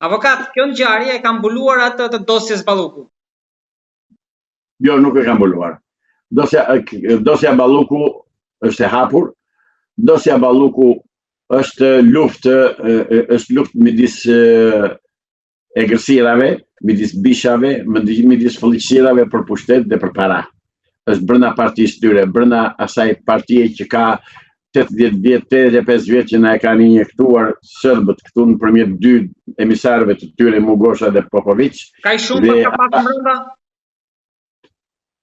Avokat, kjo ngjarje e ka mbuluar atë të dosjes Balluku. Jo, nuk e ka mbuluar. Dosja Balluku është e hapur. Dosja Balluku është luftë midis egërsirave, midis bishave, midis fullëqësirave për pushtet dhe për para. Është brenda partisë tyre, brenda asaj partie që ka 80 vjet, 85 vjet që na e kanë injektuar serbët këtu nëpërmjet 2 emisarëve të tyre, Mugosha dhe Popović. Ka i shumë për ka pasur brenda?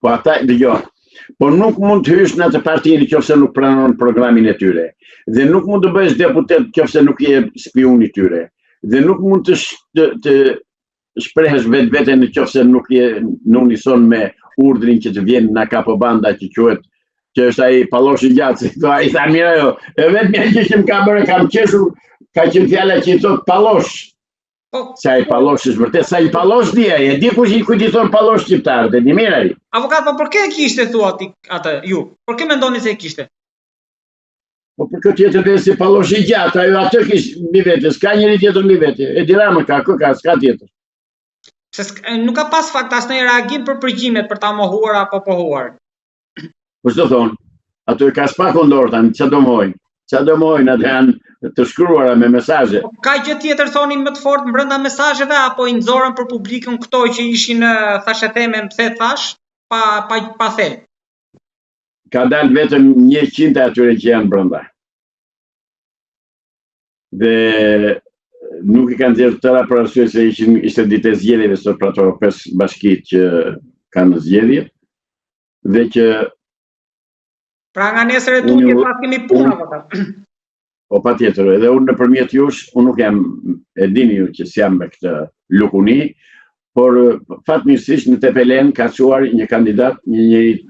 Po ata dëgjoj. Po nuk mund të hysh në atë parti nëse nuk pranon programin e tyre. Dhe nuk mund të bëhesh deputet nëse nuk je spiun i tyre. Dhe nuk mund të shprehesh vetveten nëse nuk je në unison me urdhrin që të vjen nga kapobanda që quhet, që është ai palloshi i gjatë. Ai tha mira jo, e vetmja që më ka bërë kam qeshur, ka qenë fjala që i thot pallosh. Sa i pallosh është vërtet, sa i pallosh e di kush i kujton pallosh shqiptarët, e di mirë ai. Avokat, po për kë e kishte thua ti atë ju? Për kë mendoni se e kishte? Po për këtë tjetër dhe si pallosh i gjatë, ajo atë kish mbi vete, s'ka njëri tjetër mbi vete. E di Rama ka s'ka tjetër. Se nuk ka pas fakt asnjë reagim për përgjimet për ta mohuar apo pohuar. Po ç'do thon? Ato ka spakon dorë tani, ç'do mohojnë? Ç'do mohojnë atë janë të shkruara me mesazhe. Ka gjë tjetër thoni më të fortë brenda mesazheve apo i nxorën për publikun këto që ishin thashë themen pse thash pa thel. Ka dalë vetëm 100 atyre që janë brenda. Dhe nuk i kanë nxjerrë tëra për arsye se ishte ditë e zgjedhjeve sot për ato 5 bashkitë që kanë zgjedhje. Dhe që pra nga nesër e tutje pas kemi punë avokat. Po patjetër, edhe unë nëpërmjet jush, unë nuk jam, e dini ju që s'jam me këtë lukuni, por fatmirësisht në Tepelen ka çuar një kandidat, një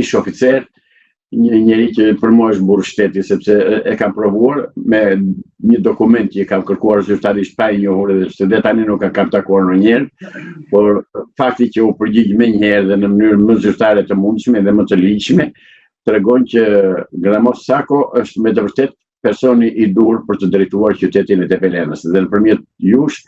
ish oficer, një njeri që për mua është burr shteti, sepse e kam provuar me një dokument që i kam kërkuar zyrtarisht pa i njohur edhe se dhe tani nuk kam takuar ndonjëherë, por fakti që u përgjigj më njëherë dhe në mënyrë më zyrtare të mundshme dhe më të ligjshme, tregon që Gramos Sako është me të vërtet personi i duhur për të drejtuar qytetin e Tepelenës. Dhe nëpërmjet jush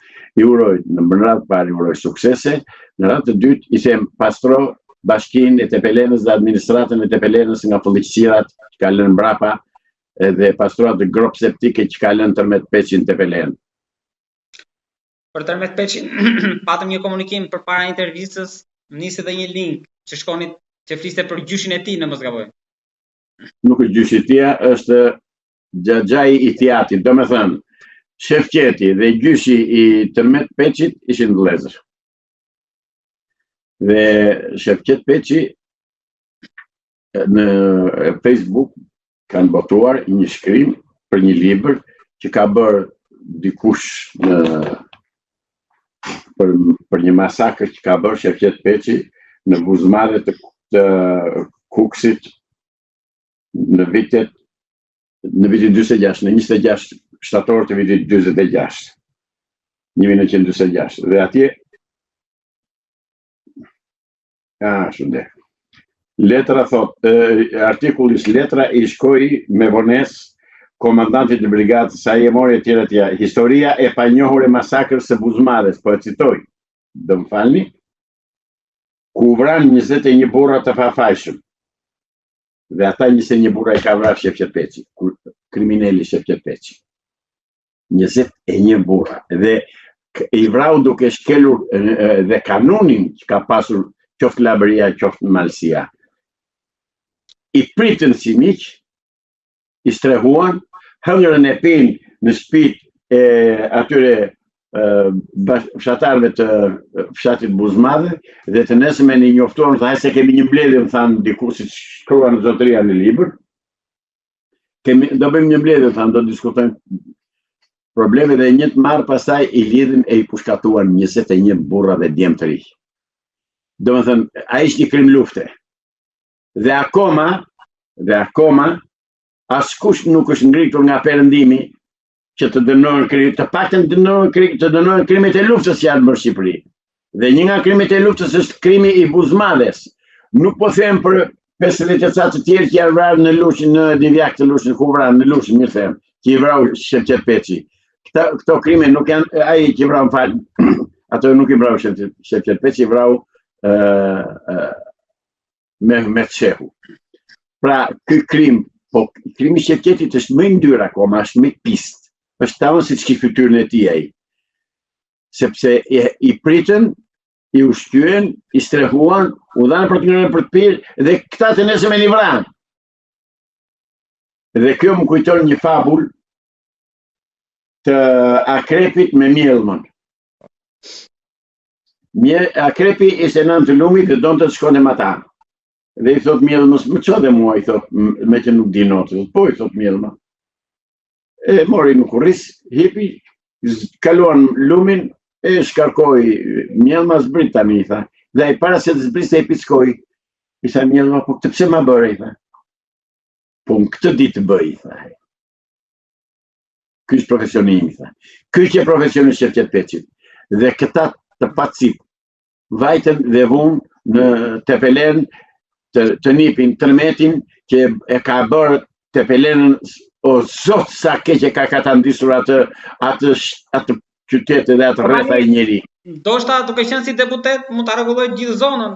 i uroj, në radhë parë i uroj suksese, në radhë të dytë i them pastro Bashkinë e Tepelenës dhe administratën e Tepelenës nga fullëqësirat që ka lënë mbrapa dhe pastruat dhe grop septike që ka lënë tërmet Peçin Tepelenë. Për tërmet Peçin, patëm një komunikim përpara intervistës, nisi dhe një link që shkoni që fliste për gjyshin e tij, në mos gaboj. Nuk është gjyshi i tij, është xhaxhai i Tiatit, domethënë Shefqeti dhe gjyshi i tërmet Peçit ishin vëllezër. Dhe Shefqet Peçi në Facebook kanë botuar një shkrim për një libër që ka bërë dikush për një masakër që ka bërë Shefqet Peçi në buzëmarrje të Kukësit në vitin 46, në 26 shtator të vitit 46, 1946. Dhe atje shumë letra thot, artikullis letra i shkoi me vonesë komandantit të brigadës, sa i e mori e tjera, historia e panjohur e masakrës së Buzëmarrjes, po e citoj, do më falni, ku vran 21 burra të pafajshëm. Dhe ata 21 burra i ka vrarë Shefqet Peçi, kriminali Shefqet Peçi. 21 burra. Dhe i vrau duke shkelur dhe kanunin që ka pasur qoftë labëria, qoftë malësia. I pritën si miq, i strehuan, hëngrën e pinë në shtëpitë e atyre fshatarëve të fshatit Buzëmarrje dhe të nesërmen i njoftuan, tha se kemi një mbledhje, më thanë diku si shkruan në zotëria në libër. Do bëjmë një mbledhje, thanë, do diskutojmë probleme dhe një të marrë pastaj i lidhin e i pushkatuan 21 burra dhe djemë të ri. Do më thënë, a ishtë një krim lufte. Dhe akoma, askush nuk është ngritur nga perëndimi që të dënojnë krimit, të paktën të dënojnë krimet e luftës që janë bërë Shqipëri. Dhe një nga krimet e luftës është krimi i Buzëmarrjes. Nuk po them për 50 ca të tjerë që janë vrarë në Lushin, në Divjak të Lushin, ku vrarë në Lushin, mirë them, që i vrau Shefqet Peçi. këto krime nuk janë, ai që vrau, më fal, ato nuk i vrau Shefqet Peçi, i vrau me Shehu. Pra, ky krim, po krimi Shefqetit është më i ndyr akoma, është më i pist. Është tamam siç ki fytyrën e tij ai. Sepse i pritën, i ushtyen, i strehuan, u dhanë për të ngrënë për të pirë dhe këta të nesër me një vranë. Dhe kjo më kujton një fabull të akrepit me mjellmën. Akrepi ishte nën të lumit dhe donte të shkonte me ata. Dhe i thot mjellmës, më ço dhe mua, i thot, me që nuk di notë. Po, i thot mjellma. E mori në kurris, hipi, kaluan lumin, e shkarkoi mjellma zbrit tani, i tha. Dhe ai para se të zbriste e pickoi. I tha mjellma, po këtë pse ma bëre, i tha. Po në këtë ditë të bëj, i tha. Ky është profesioni im, i tha. Ky që profesioni Shefqet Peçit. Dhe këta të pacit vajten dhe vunë në Tepelen të nipin tërmetin që e ka bërë Tepelenën, o zot sa keq e ka katandisur atë qytet dhe atë rreth ai njeri. Ndoshta duke qenë si deputet mund ta rregulloj gjithë zonën.